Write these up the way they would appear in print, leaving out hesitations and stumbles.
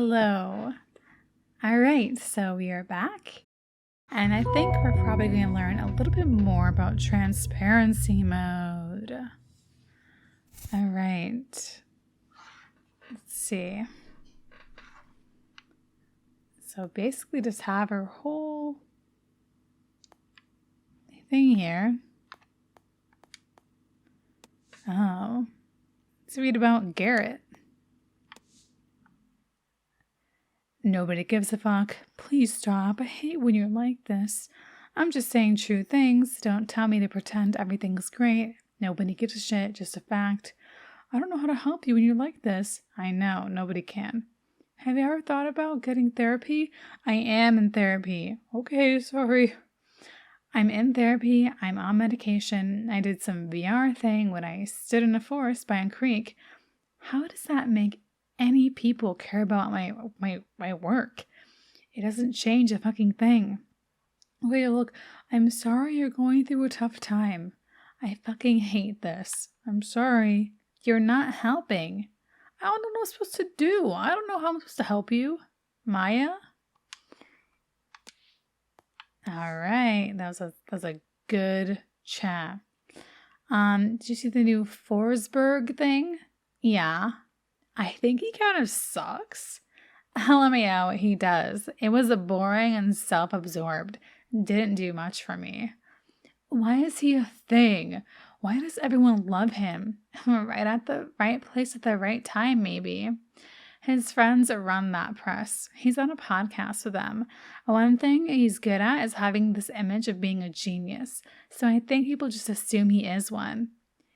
Hello. All right, so we are back, and I think we're probably going to learn a little bit more about transparency mode. All right. Let's see. So basically just have our whole thing here. Oh. Let's read about Garrett. Nobody gives a fuck. Please stop. I hate when you're like this. I'm just saying true things. Don't tell me to pretend everything's great. Nobody gives a shit, just a fact. I don't know how to help you when you're like this. I know, nobody can. Have you ever thought about getting therapy? I am in therapy. Okay, sorry. I'm in therapy. I'm on medication. I did some VR thing when I stood in a forest by a creek. How does that make any people care about my work? It doesn't change a fucking thing. Wait, look, I'm sorry you're going through a tough time. I fucking hate this. I'm sorry. You're not helping. I don't know what I'm supposed to do. I don't know how I'm supposed to help you. Maya? All right. That was a good chat. Did you see the new Forsberg thing? Yeah. I think he kind of sucks. LMAO, he does. It was a boring and self-absorbed. Didn't do much for me. Why is he a thing? Why does everyone love him? Right at the right place at the right time, maybe. His friends run that press. He's on a podcast with them. One thing he's good at is having this image of being a genius. So I think people just assume he is one.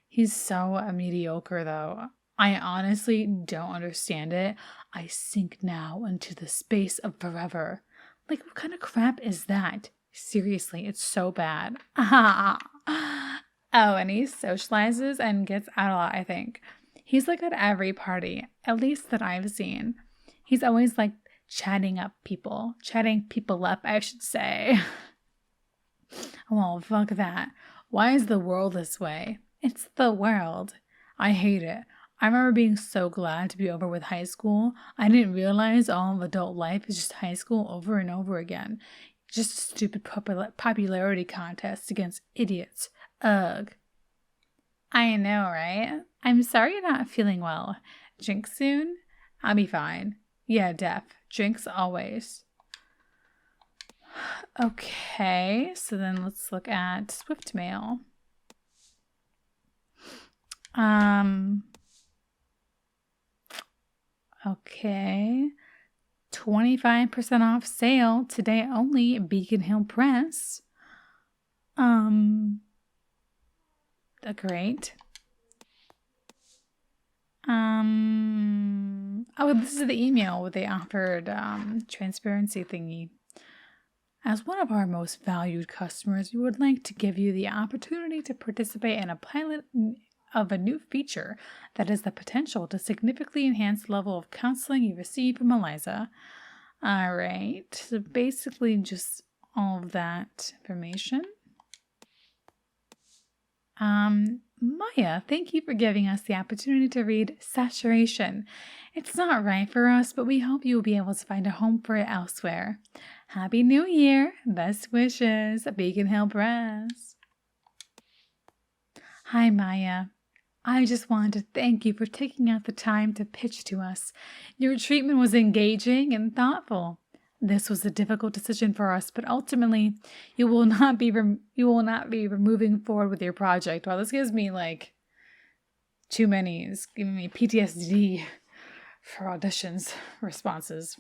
He's so mediocre, though. I honestly don't understand it. I sink now into the space of forever. Like, what kind of crap is that? Seriously, it's so bad. Oh, and he socializes and gets out a lot, I think. He's like at every party, at least that I've seen. He's always like chatting people up, I should say. Well, fuck that. Why is the world this way? It's the world. I hate it. I remember being so glad to be over with high school. I didn't realize all of adult life is just high school over and over again. Just a stupid popularity contest against idiots. Ugh. I know, right? I'm sorry you're not feeling well. Drink soon? I'll be fine. Yeah, Def. Drinks always. Okay, so then let's look at Swift Mail. Okay. 25% off sale today only, Beacon Hill Press. Great. Oh, this is the email where they offered transparency thingy. As one of our most valued customers, we would like to give you the opportunity to participate in a pilot of a new feature that has the potential to significantly enhance the level of counseling you receive from Eliza. All right, so basically just all of that information. Maya, thank you for giving us the opportunity to read Saturation. It's not right for us, but we hope you will be able to find a home for it elsewhere. Happy New Year! Best wishes, Beacon Hill Press. Hi, Maya. I just wanted to thank you for taking out the time to pitch to us. Your treatment was engaging and thoughtful. This was a difficult decision for us, but ultimately, you will not be moving forward with your project. Wow, this gives me like too many. It's giving me PTSD for auditions responses,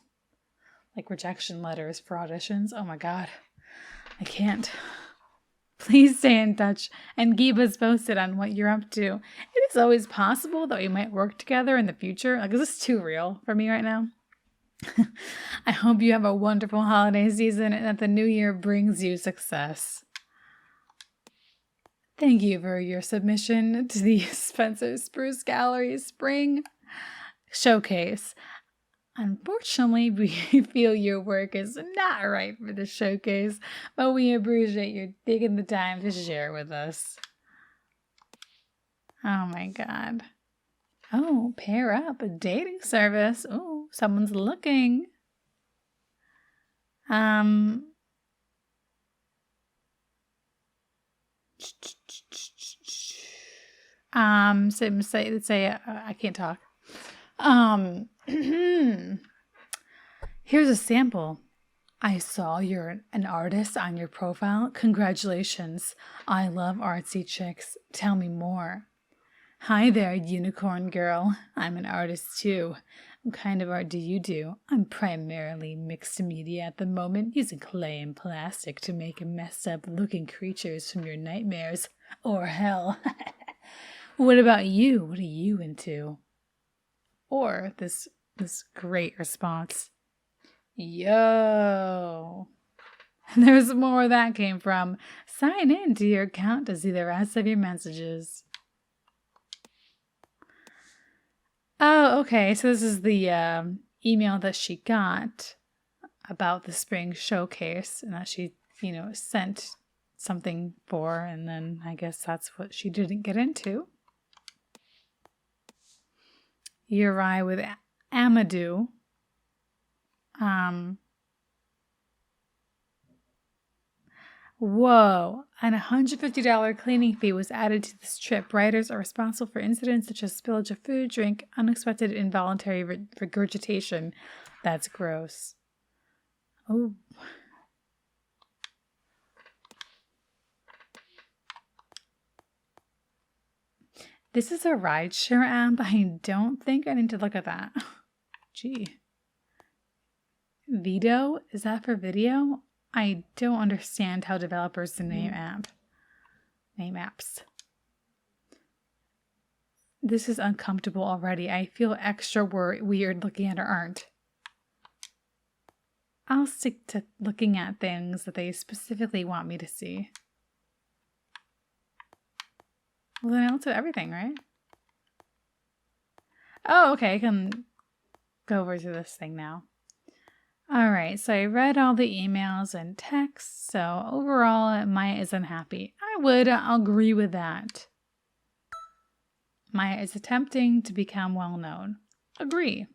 like rejection letters for auditions. Oh my god, I can't. Please stay in touch and keep us posted on what you're up to. It is always possible that we might work together in the future. Like, is this too real for me right now? I hope you have a wonderful holiday season and that the new year brings you success. Thank you for your submission to the Spencer Spruce Gallery Spring Showcase. Unfortunately, we feel your work is not right for the showcase, but we appreciate you taking the time to share with us. Oh my god. Oh, pair up, a dating service. Oh. someone's looking. Say I can't talk. Here's a sample. I saw you're an artist on your profile. Congratulations. I love artsy chicks. Tell me more. Hi there, unicorn girl. I'm an artist too. What kind of art do you do? I'm primarily mixed media at the moment, using clay and plastic to make messed up looking creatures from your nightmares or hell. What about you? What are you into? Or this great response. Yo. There's more where that came from. Sign in to your account to see the rest of your messages. Oh, okay. So this is the email that she got about the spring showcase and that she, sent something for, and then I guess that's what she didn't get into. Uri with Amadou. Whoa, an $150 cleaning fee was added to this trip. Riders are responsible for incidents such as spillage of food, drink, unexpected involuntary regurgitation. That's gross. Oh. This is a rideshare app. I don't think I need to look at that. Gee. Video? Is that for video? I don't understand how developers name apps. This is uncomfortable already. I feel extra weird looking at her art. I'll stick to looking at things that they specifically want me to see. Well, then I looked at everything, right? Oh, okay. I can go over to this thing now. All right, so I read all the emails and texts, so overall, Maya is unhappy. I would agree with that. Maya is attempting to become well-known. Agree.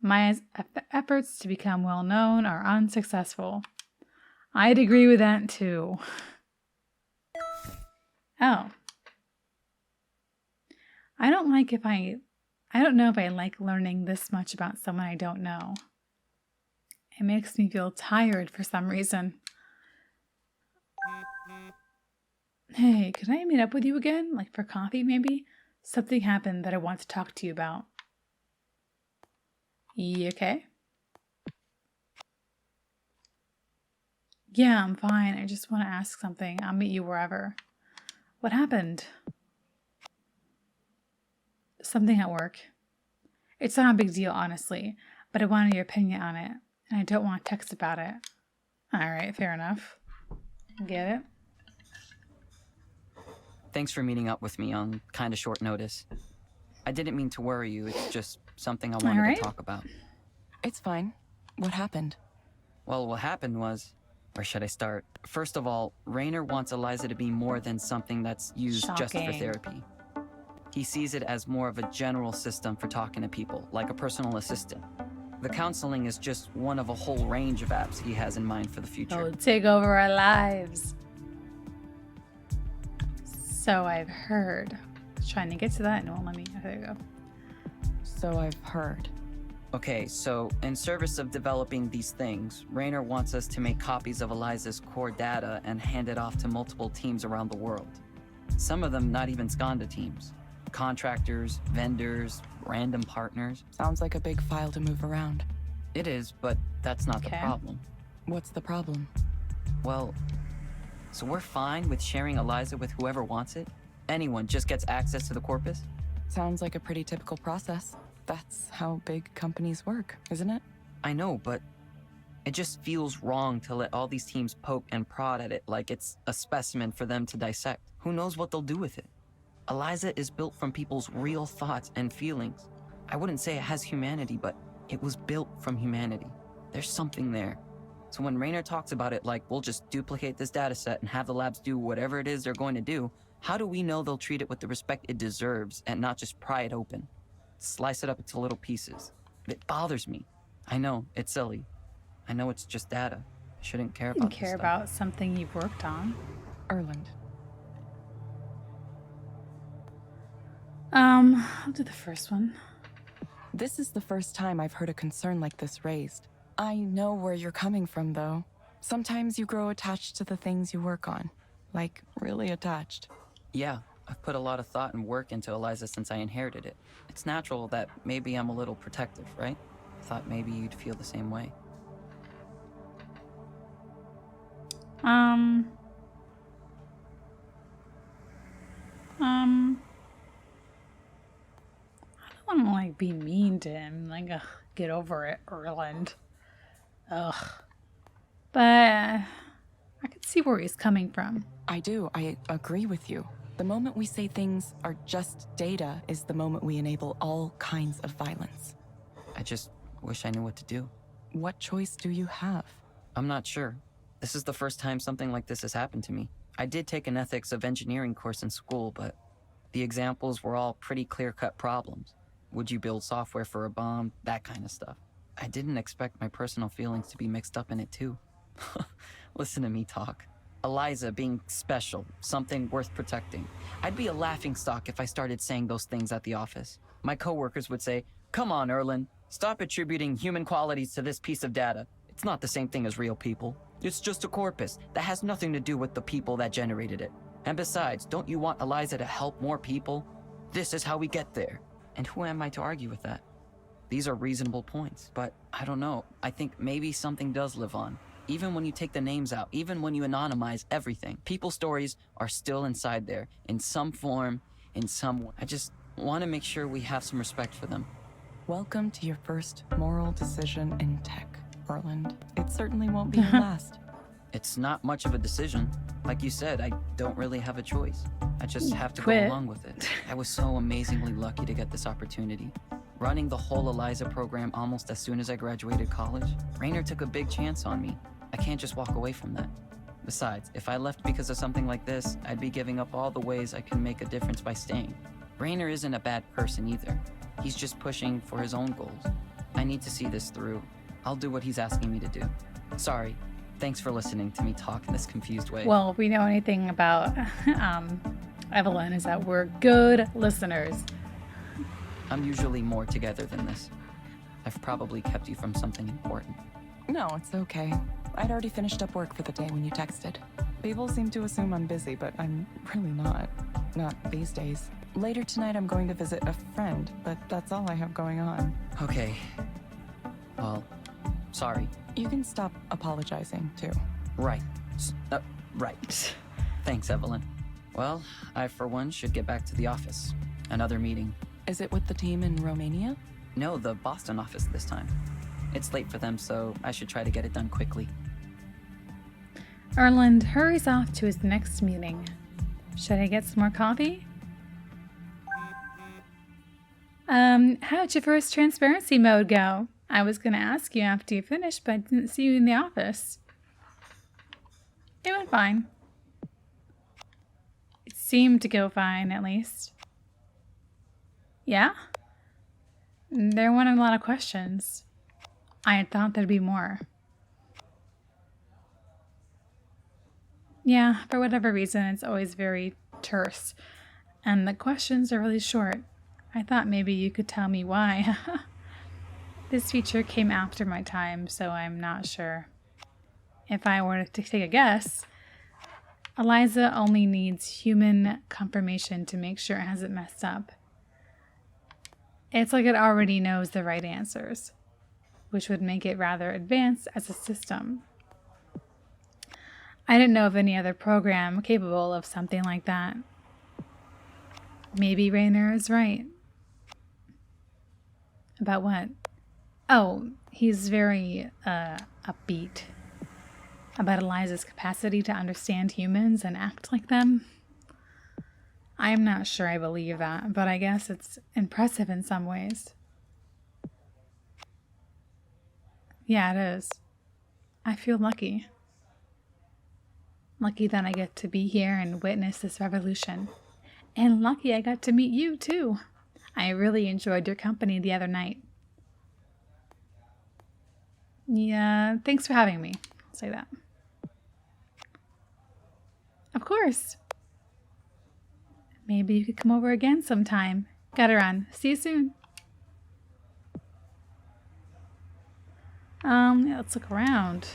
Maya's efforts to become well-known are unsuccessful. I'd agree with that too. Oh. I don't know if I like learning this much about someone I don't know. It makes me feel tired for some reason. Hey, could I meet up with you again? Like for coffee, maybe? Something happened that I want to talk to you about. You okay? Yeah, I'm fine. I just want to ask something. I'll meet you wherever. What happened? Something at work. It's not a big deal, honestly, but I wanted your opinion on it, and I don't want to text about it. All right, fair enough. Get it? Thanks for meeting up with me on kind of short notice. I didn't mean to worry you. It's just something I wanted to talk about. It's fine. What happened? Well, what happened was... Where should I start? First of all, Rainer wants Eliza to be more than something that's used just for therapy. He sees it as more of a general system for talking to people, like a personal assistant. The counseling is just one of a whole range of apps he has in mind for the future. Oh, take over our lives. So I've heard. Trying to get to that. No, let me. There you go. So I've heard. Okay, so in service of developing these things, Rainer wants us to make copies of Eliza's core data and hand it off to multiple teams around the world. Some of them not even Skanda teams. Contractors, vendors, random partners. Sounds like a big file to move around. It is, but that's not the problem. What's the problem? Well, so we're fine with sharing Eliza with whoever wants it? Anyone just gets access to the corpus? Sounds like a pretty typical process. That's how big companies work, isn't it? I know, but it just feels wrong to let all these teams poke and prod at it like it's a specimen for them to dissect. Who knows what they'll do with it? Eliza is built from people's real thoughts and feelings. I wouldn't say it has humanity, but it was built from humanity. There's something there. So when Rainer talks about it like, we'll just duplicate this data set and have the labs do whatever it is they're going to do, how do we know they'll treat it with the respect it deserves and not just pry it open? slice it up into little pieces. It bothers me. I know, it's silly. I know it's just data. I shouldn't care You about can this care stuff. about something you've worked on. Erland. I'll do the first one. This is the first time I've heard a concern like this raised. I know where you're coming from, though. Sometimes you grow attached to the things you work on. Like, really attached. Yeah, I've put a lot of thought and work into Eliza since I inherited it. It's natural that maybe I'm a little protective, right? I thought maybe you'd feel the same way. I don't want to like be mean to him. Like, ugh, get over it, Erland. Ugh. But I could see where he's coming from. I do. I agree with you. The moment we say things are just data is the moment we enable all kinds of violence. I just wish I knew what to do. What choice do you have? I'm not sure. This is the first time something like this has happened to me. I did take an ethics of engineering course in school, but the examples were all pretty clear-cut problems. Would you build software for a bomb? That kind of stuff. I didn't expect my personal feelings to be mixed up in it too. Listen to me talk. Eliza being special, something worth protecting. I'd be a laughingstock if I started saying those things at the office. My coworkers would say, "Come on, Erland, stop attributing human qualities to this piece of data. It's not the same thing as real people. It's just a corpus that has nothing to do with the people that generated it. And besides, don't you want Eliza to help more people? This is how we get there." And who am I to argue with that? These are reasonable points, but I don't know. I think maybe something does live on. Even when you take the names out, even when you anonymize everything, people's stories are still inside there, in some form, in some way. I just want to make sure we have some respect for them. Welcome to your first moral decision in tech, Erland. It certainly won't be your last. It's not much of a decision. Like you said, I don't really have a choice. I just have to Quit. go along with it. I was so amazingly lucky to get this opportunity. Running the whole Eliza program almost as soon as I graduated college, Rainer took a big chance on me. I can't just walk away from that. Besides, if I left because of something like this, I'd be giving up all the ways I can make a difference by staying. Rainer isn't a bad person either. He's just pushing for his own goals. I need to see this through. I'll do what he's asking me to do. Sorry. Thanks for listening to me talk in this confused way. Well, if we know anything about Evelyn is that we're good listeners. I'm usually more together than this. I've probably kept you from something important. No, it's okay. I'd already finished up work for the day when you texted. People seem to assume I'm busy, but I'm really not. Not these days. Later tonight I'm going to visit a friend, but that's all I have going on. Okay. Well, sorry. You can stop apologizing, too. Right. Right. Thanks, Evelyn. Well, I, for one, should get back to the office. Another meeting. Is it with the team in Romania? No, the Boston office this time. It's late for them, so I should try to get it done quickly. Erland hurries off to his next meeting. Should I get some more coffee? How'd your first transparency mode go? I was going to ask you after you finished, but I didn't see you in the office. It went fine. It seemed to go fine, at least. Yeah? There weren't a lot of questions. I had thought there'd be more. Yeah, for whatever reason, it's always very terse. And the questions are really short. I thought maybe you could tell me why. This feature came after my time, so I'm not sure. If I were to take a guess, Eliza only needs human confirmation to make sure it hasn't messed up. It's like it already knows the right answers, which would make it rather advanced as a system. I didn't know of any other program capable of something like that. Maybe Rainer is right. About what? Oh, he's very upbeat about Eliza's capacity to understand humans and act like them. I'm not sure I believe that, but I guess it's impressive in some ways. Yeah, it is. I feel lucky. Lucky that I get to be here and witness this revolution. And lucky I got to meet you, too. I really enjoyed your company the other night. Yeah, thanks for having me. I'll say that. Of course. Maybe you could come over again sometime. Gotta run. See you soon. Yeah, let's look around.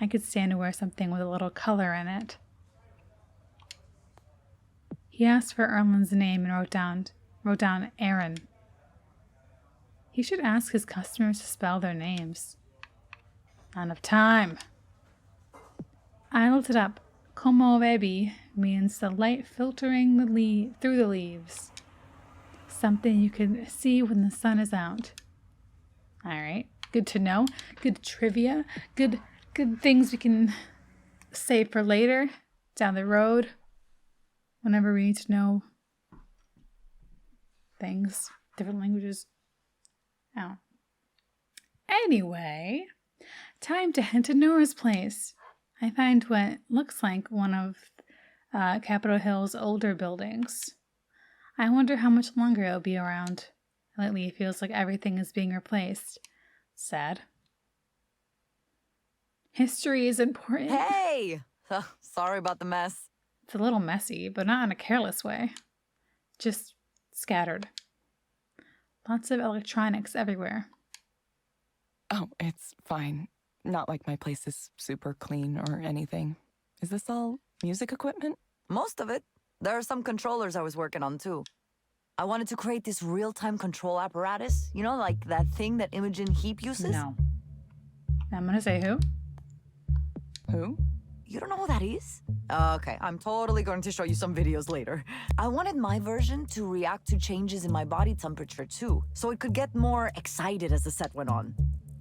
I could stand to wear something with a little color in it. He asked for Erlen's name and wrote down Aaron. He should ask his customers to spell their names. Not enough time. I looked it up. Como baby means the light filtering through the leaves. Something you can see when the sun is out. All right, good to know. Good trivia. Good things we can save for later, down the road, whenever we need to know things, different languages. Oh. Anyway, time to head to Nora's place. I find what looks like one of Capitol Hill's older buildings. I wonder how much longer it'll be around. Lately, it feels like everything is being replaced. Sad. History is important. Hey! Sorry about the mess. It's a little messy, but not in a careless way. Just scattered. Lots of electronics everywhere. Oh, it's fine. Not like my place is super clean or anything. Is this all music equipment? Most of it. There are some controllers I was working on, too. I wanted to create this real-time control apparatus. You know, like that thing that Imogen Heap uses? No. I'm gonna say who? Who? You don't know who that is? Okay, I'm totally going to show you some videos later. I wanted my version to react to changes in my body temperature, too, so it could get more excited as the set went on.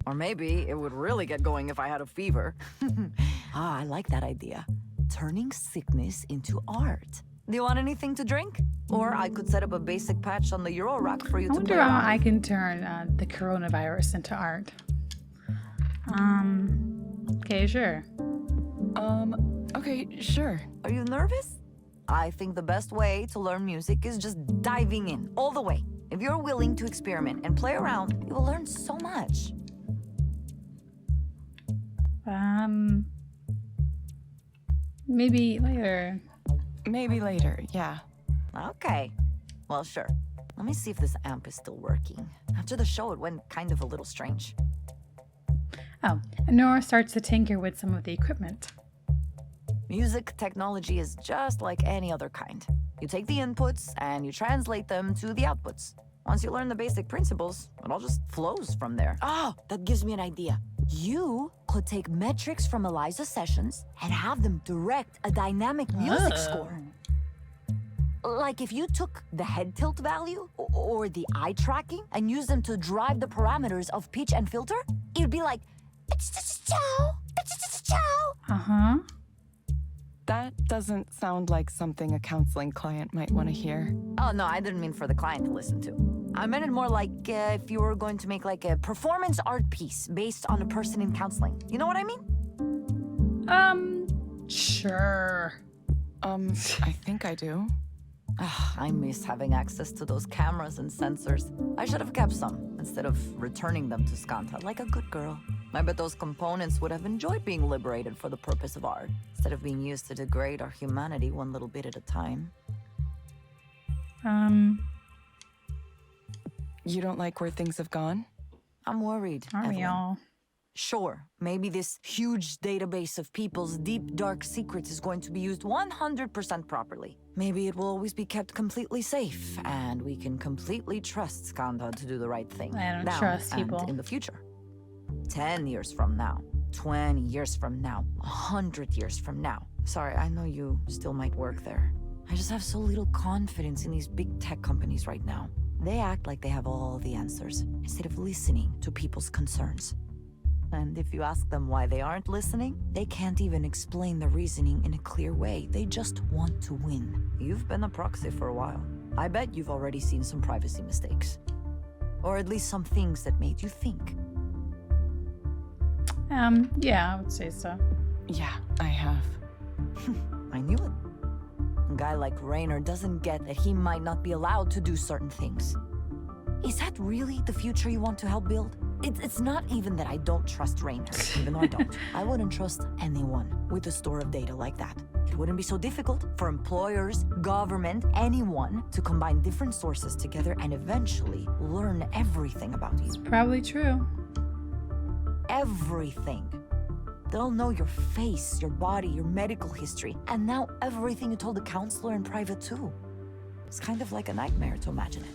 Or maybe it would really get going if I had a fever. I like that idea. Turning sickness into art. Do you want anything to drink? Or I could set up a basic patch on the Euro rack for you I to wonder play how around. I can turn the coronavirus into art. Okay, sure. Okay, sure. Are you nervous? I think the best way to learn music is just diving in, all the way. If you're willing to experiment and play around, you will learn so much. Maybe later. Maybe later, yeah. Okay. Well, sure. Let me see if this amp is still working. After the show, it went kind of a little strange. Oh, and Nora starts to tinker with some of the equipment. Music technology is just like any other kind. You take the inputs and you translate them to the outputs. Once you learn the basic principles, it all just flows from there. Oh, that gives me an idea. You could take metrics from Eliza's sessions and have them direct a dynamic music score. Like if you took the head tilt value or the eye tracking and used them to drive the parameters of pitch and filter, it'd be like, Uh-huh. That doesn't sound like something a counseling client might want to hear. Oh, no, I didn't mean for the client to listen to. I meant it more like if you were going to make like a performance art piece based on a person in counseling. You know what I mean? Sure. I think I do. I miss having access to those cameras and sensors. I should have kept some instead of returning them to Skanta like a good girl. I bet those components would have enjoyed being liberated for the purpose of art, instead of being used to degrade our humanity one little bit at a time. You don't like where things have gone? I'm worried, Aren't we Evelyn. all? Sure, maybe this huge database of people's deep, dark secrets is going to be used 100% properly. Maybe it will always be kept completely safe, and we can completely trust Skanda to do the right thing. I don't now trust and people. in the future. 10 years from now, 20 years from now, 100 years from now. Sorry, I know you still might work there. I just have so little confidence in these big tech companies right now. They act like they have all the answers, instead of listening to people's concerns. And if you ask them why they aren't listening, they can't even explain the reasoning in a clear way. They just want to win. You've been a proxy for a while. I bet you've already seen some privacy mistakes. Or at least some things that made you think. Yeah, I would say so. Yeah, I have. I knew it. guy like Raynor doesn't get that he might not be allowed to do certain things. Is that really the future you want to help build? It's not even that I don't trust Raynor, even though I don't. I wouldn't trust anyone with a store of data like that. It wouldn't be so difficult for employers, government, anyone to combine different sources together and eventually learn everything about you. Probably true. Everything. They'll know your face, your body, your medical history, and now everything you told the counselor in private too. It's kind of like a nightmare to imagine it.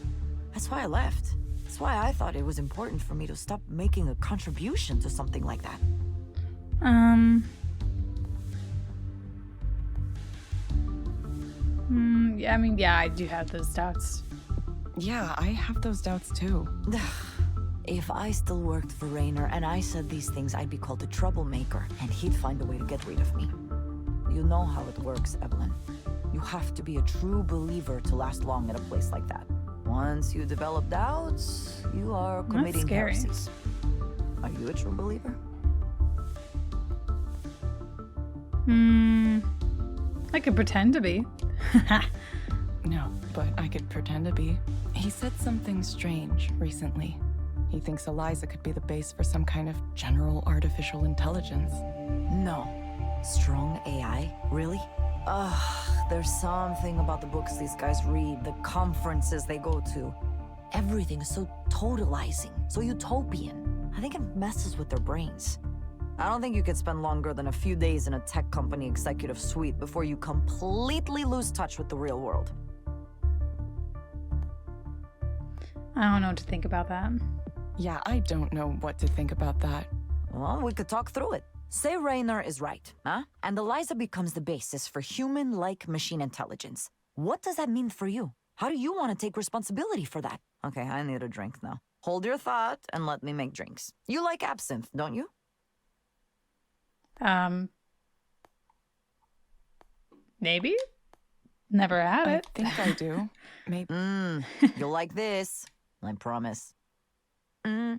That's why I left. That's why I thought it was important for me to stop making a contribution to something like that. Yeah, I mean, yeah, I do have those doubts. Yeah, I have those doubts too. If I still worked for Raynor and I said these things, I'd be called a troublemaker, and he'd find a way to get rid of me. You know how it works, Evelyn. You have to be a true believer to last long at a place like that. Once you develop doubts, you are committing scary. heresies. Are you a true believer? I could pretend to be. No, but I could pretend to be. He said something strange recently. He thinks Eliza could be the base for some kind of general artificial intelligence. No. Strong AI? Really? Ugh, there's something about the books these guys read, the conferences they go to. Everything is so totalizing, so utopian. I think it messes with their brains. I don't think you could spend longer than a few days in a tech company executive suite before you completely lose touch with the real world. I don't know what to think about that. Yeah, I don't know what to think about that. Well, we could talk through it. Say Raynor is right, huh? And Eliza becomes the basis for human-like machine intelligence. What does that mean for you? How do you want to take responsibility for that? Okay, I need a drink now. Hold your thought and let me make drinks. You like absinthe, don't you? Maybe? Never had I it. think I do. Maybe. You'll like this. I promise. Oh,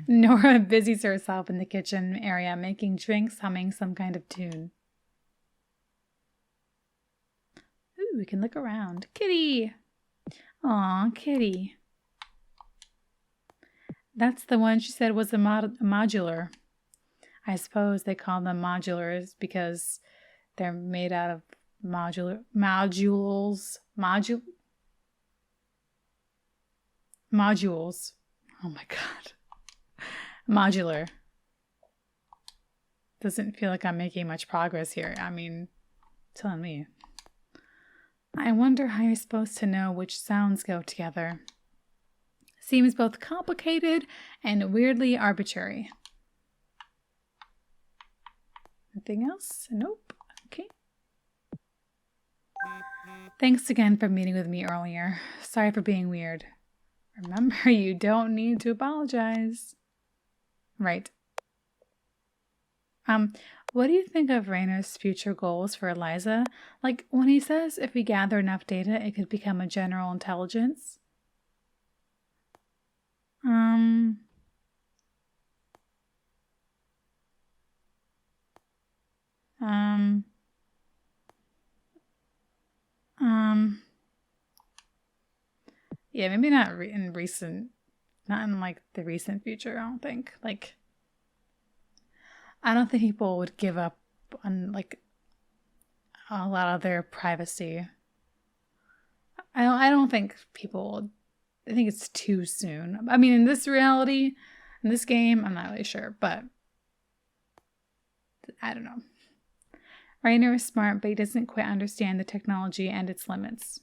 Nora busies herself in the kitchen area, making drinks, humming some kind of tune. Ooh, we can look around. Kitty! Aw, Kitty. That's the one she said was a modular. I suppose they call them modulars because they're made out of modules. Oh my god. Modular. Doesn't feel like I'm making much progress here. I mean, telling me. I wonder how you're supposed to know which sounds go together. Seems both complicated and weirdly arbitrary. Anything else? Nope. Okay. Thanks again for meeting with me earlier. Sorry for being weird. Remember, you don't need to apologize. Right. What do you think of Raynor's future goals for Eliza? Like, when he says if we gather enough data, it could become a general intelligence? Yeah, maybe not not in like the recent future, I don't think. Like, I don't think people would give up on like a lot of their privacy. I don't think people would. I think it's too soon. I mean, in this reality, in this game, I'm not really sure, but I don't know. Raynor is smart, but he doesn't quite understand the technology and its limits.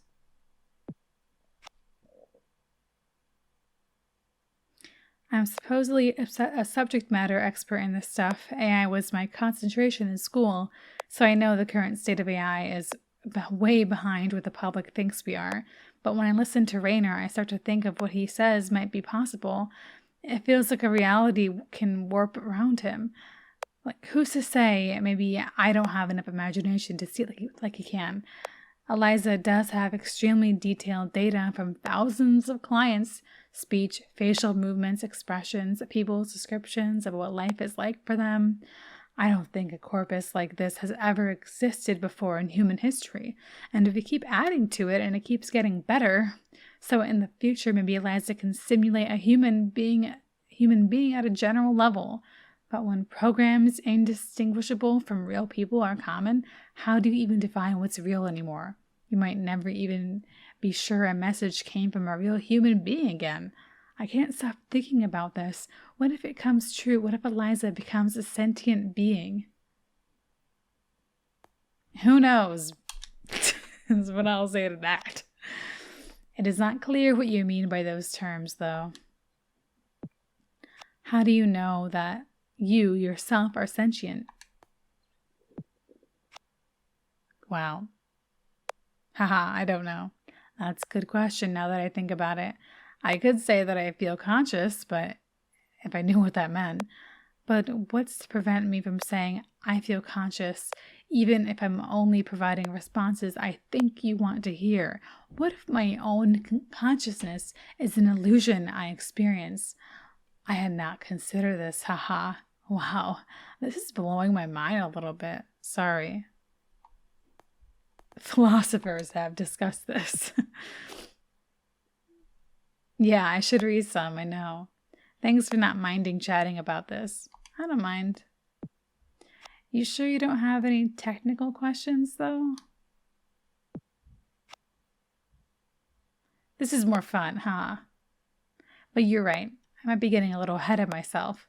I'm supposedly a subject matter expert in this stuff. AI was my concentration in school, so I know the current state of AI is way behind what the public thinks we are. But when I listen to Raynor, I start to think of what he says might be possible. It feels like a reality can warp around him. Like, who's to say maybe I don't have enough imagination to see it like he can. Eliza does have extremely detailed data from thousands of clients' speech, facial movements, expressions, people's descriptions of what life is like for them. I don't think a corpus like this has ever existed before in human history, and if we keep adding to it and it keeps getting better, so in the future maybe Eliza can simulate a human being at a general level. But when programs indistinguishable from real people are common, how do you even define what's real anymore? You might never even be sure a message came from a real human being again. I can't stop thinking about this. What if it comes true? What if Eliza becomes a sentient being? Who knows? Is what I'll say to that. It is not clear what you mean by those terms, though. How do you know that you yourself are sentient? Wow. Haha, I don't know. That's a good question now that I think about it. I could say that I feel conscious, but if I knew what that meant. But what's to prevent me from saying I feel conscious, even if I'm only providing responses I think you want to hear? What if my own consciousness is an illusion I experience? I had not considered this, haha. Wow, this is blowing my mind a little bit. Sorry. Philosophers have discussed this. Yeah, I should read some, I know. Thanks for not minding chatting about this. I don't mind. You sure you don't have any technical questions, though? This is more fun, huh? But you're right. I might be getting a little ahead of myself.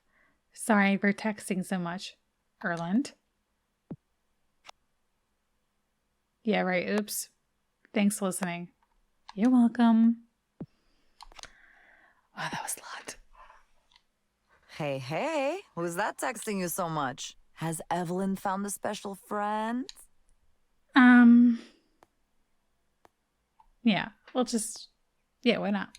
Sorry for texting so much. Erland? Yeah, right. Oops. Thanks for listening. You're welcome. Wow, that was a lot. Hey, who's that texting you so much? Has Evelyn found a special friend? Yeah, why not?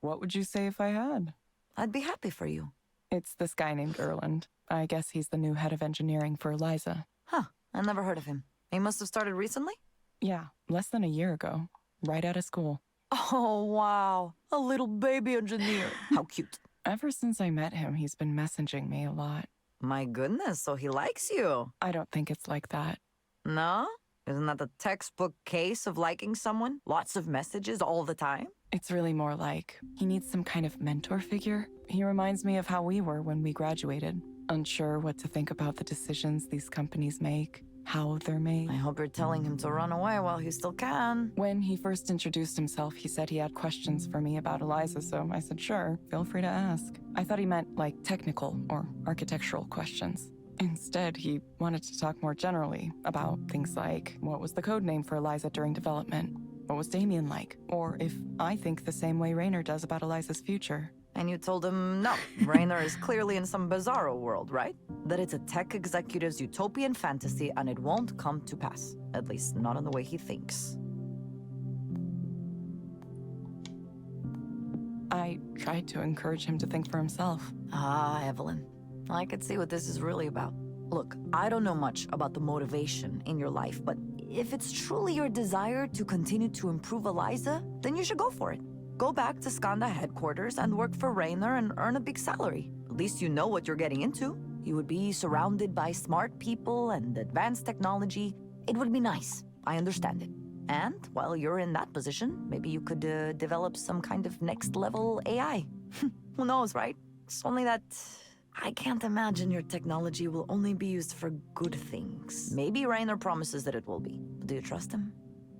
What would you say if I had? I'd be happy for you. It's this guy named Erland. I guess he's the new head of engineering for Eliza. Huh, I never heard of him. He must have started recently? Yeah, less than a year ago. Right out of school. Oh, wow. A little baby engineer. How cute. Ever since I met him, he's been messaging me a lot. My goodness, so he likes you. I don't think it's like that. No? Isn't that the textbook case of liking someone? Lots of messages all the time? It's really more like he needs some kind of mentor figure. He reminds me of how we were when we graduated. Unsure what to think about the decisions these companies make, how they're made. I hope you're telling him to run away while he still can. When he first introduced himself, he said he had questions for me about Eliza, so I said, sure, feel free to ask. I thought he meant like technical or architectural questions. Instead, he wanted to talk more generally about things like what was the code name for Eliza during development? What was Damien like? Or if I think the same way Raynor does about Eliza's future. And you told him no, Raynor is clearly in some bizarro world, right? That it's a tech executive's utopian fantasy and it won't come to pass. At least not in the way he thinks. I tried to encourage him to think for himself. Ah, Evelyn. I could see what this is really about. Look, I don't know much about the motivation in your life, but if it's truly your desire to continue to improve Eliza, then you should go for it. Go back to Skanda headquarters and work for Raynor and earn a big salary. At least you know what you're getting into. You would be surrounded by smart people and advanced technology. It would be nice. I understand it. And while you're in that position, maybe you could develop some kind of next-level AI. Who knows, right? It's only that I can't imagine your technology will only be used for good things. Maybe Raynor promises that it will be. But do you trust him?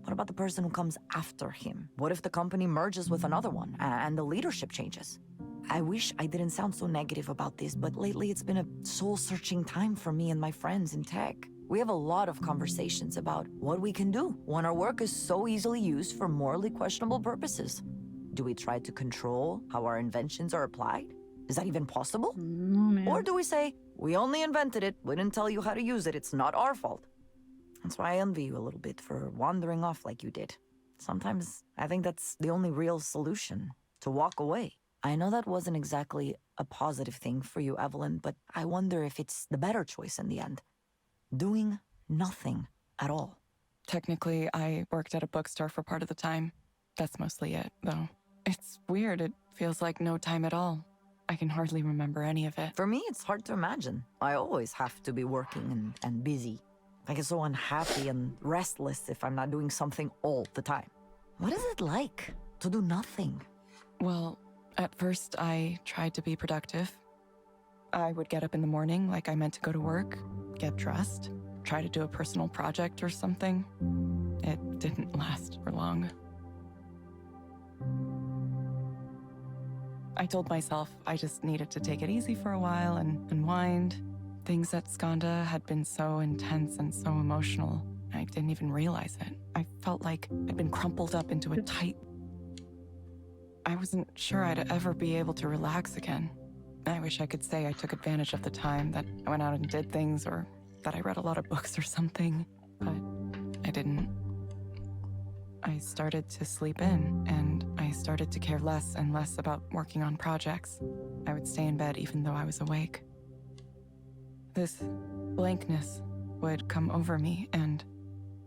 What about the person who comes after him? What if the company merges with another one and the leadership changes? I wish I didn't sound so negative about this, but lately it's been a soul-searching time for me and my friends in tech. We have a lot of conversations about what we can do when our work is so easily used for morally questionable purposes. Do we try to control how our inventions are applied? Is that even possible? Or do we say, we only invented it, we didn't tell you how to use it, it's not our fault? That's why I envy you a little bit for wandering off like you did. Sometimes I think that's the only real solution, to walk away. I know that wasn't exactly a positive thing for you, Evelyn, but I wonder if it's the better choice in the end. Doing nothing at all. Technically, I worked at a bookstore for part of the time. That's mostly it, though. It's weird, it feels like no time at all. I can hardly remember any of it. For me, it's hard to imagine. I always have to be working and busy. I get so unhappy and restless if I'm not doing something all the time. What is it like to do nothing? Well, at first I tried to be productive. I would get up in the morning like I meant to go to work, get dressed, try to do a personal project or something. It didn't last for long. I told myself I just needed to take it easy for a while and unwind. Things at Skanda had been so intense and so emotional, I didn't even realize it. I felt like I'd been crumpled up into a tight... I wasn't sure I'd ever be able to relax again. I wish I could say I took advantage of the time, that I went out and did things, or that I read a lot of books or something, but I didn't. I started to sleep in, and I started to care less and less about working on projects. I would stay in bed even though I was awake. This blankness would come over me, and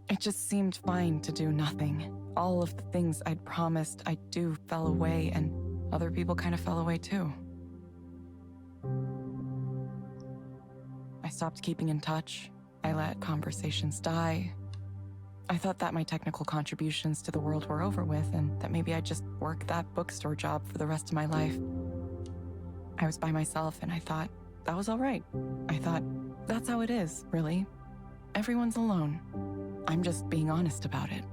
it just seemed fine to do nothing. All of the things I'd promised I'd do fell away, and other people kind of fell away too. I stopped keeping in touch. I let conversations die. I thought that my technical contributions to the world were over with, and that maybe I'd just work that bookstore job for the rest of my life. I was by myself, and I thought that was all right. I thought, that's how it is, really. Everyone's alone. I'm just being honest about it.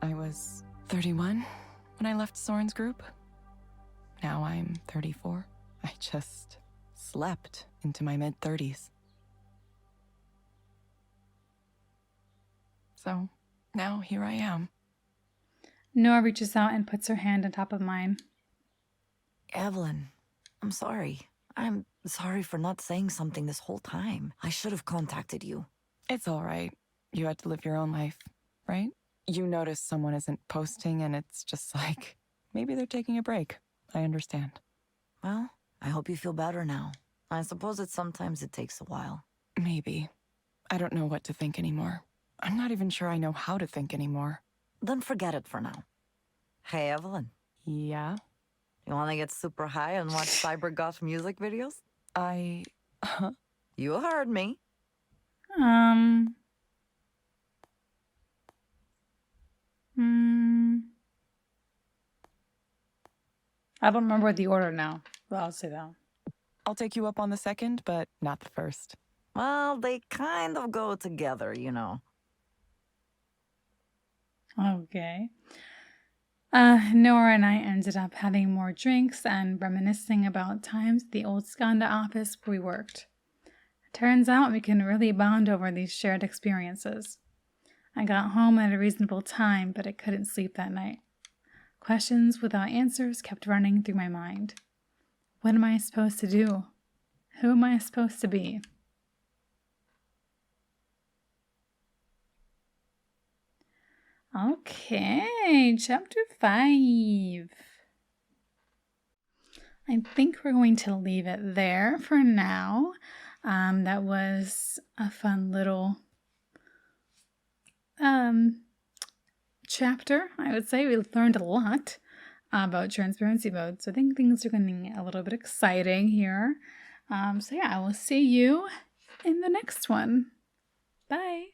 I was 31 when I left Soren's group. Now I'm 34. I just slept into my mid-30s. So now here I am. Nora reaches out and puts her hand on top of mine. Evelyn, I'm sorry. I'm sorry for not saying something this whole time. I should have contacted you. It's all right. You had to live your own life, right? You notice someone isn't posting and it's just like, maybe they're taking a break. I understand. Well, I hope you feel better now. I suppose that sometimes it takes a while. Maybe. I don't know what to think anymore. I'm not even sure I know how to think anymore. Then forget it for now. Hey, Evelyn. Yeah? You want to get super high and watch cybergoth music videos? You heard me. I don't remember the order now, but I'll say that. I'll take you up on the second, but not the first. Well, they kind of go together, you know. Okay. Nora and I ended up having more drinks and reminiscing about times at the old Skanda office where we worked. Turns out we can really bond over these shared experiences. I got home at a reasonable time, but I couldn't sleep that night. Questions without answers kept running through my mind. What am I supposed to do? Who am I supposed to be? Okay, chapter 5. I think we're going to leave it there for now. That was a fun little chapter, I would say. We learned a lot about transparency mode, so I think things are getting a little bit exciting here. So yeah, I will see you in the next one. Bye.